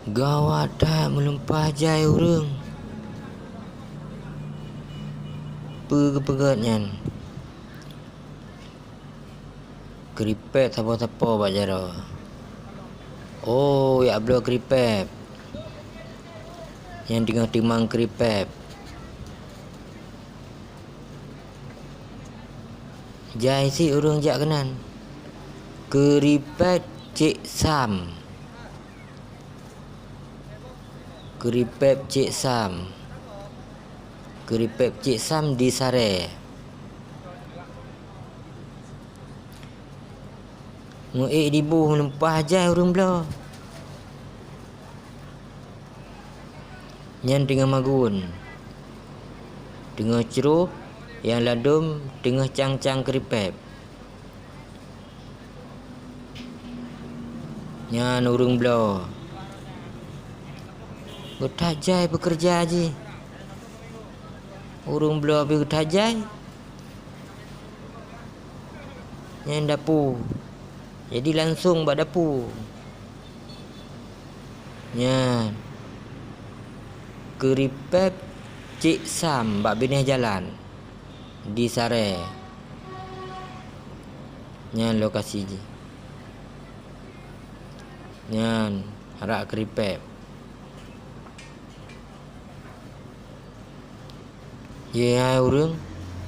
Gawat dah melempah jai urang. Pegat-pegatnya. Keripet siapa-siapa bajara. Oh, ya belo keripet. Yang tengah timang keripet. Jai si urang jak kenan. Keripet Cik Sam. Keripet Cik Sam. Keripet Cik Sam di Sare. Nguik dibuh lempah jai urang belah. Nyan tengah magun. Tengah ceruh. Yang ladum tengah cang-cang keripet. Nyan urang belah. Bertajai bekerja je. Urang belah pergi bertajai. Nyan dapur. Jadi langsung buat dapur. Nyan. Keripet Cik Sam bak binih jalan. Di Sare. Nyan lokasi je. Nyan harak keripet. Ya urang.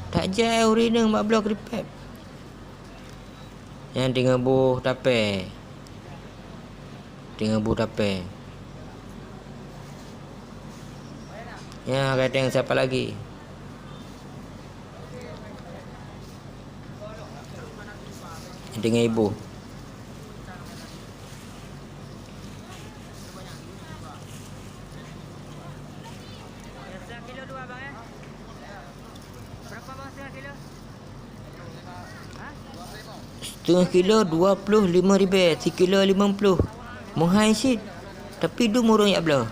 Tak jai urang nang bak belah keripet. Yang tengah buh tape. Tengah buh tape. Ya kadang siapa lagi? Dengan ibu. Kilo 2 bang ya? Berapa bang setengah kilo? Setengah kilo 25 ribu. Sekilo 50. Mahal sikit. Tapi dum orang yak belah.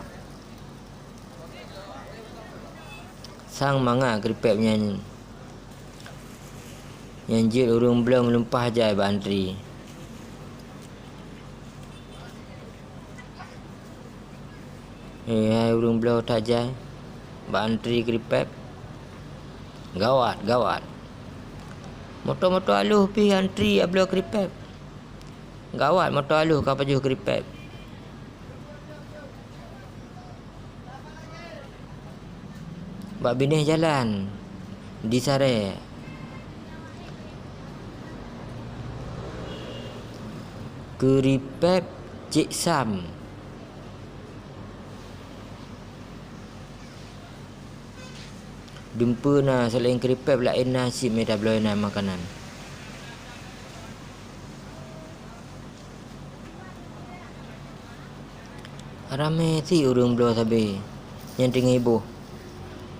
Sang manga keripet punya. Yang jil urang belah melempah jai bak antri. Hai urang belah tak jai. Bak antri keripet. Gawat. Motor-motor aluh pi antri yak belah keripet. Gawat motor aluh kau pajuh keripet. Bak binih jalan. Di Sare. Keripet Cik Sam. Jumpa na selain keripet lain nasi medah belah makanan. Ramai si urang belah sabe. Yang tengah ibu.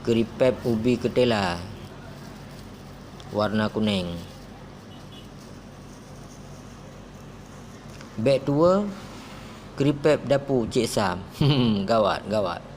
Keripet ubi ketela. Warna kuning. Beg tua. Keripet dapur Cik Sam. Gawat.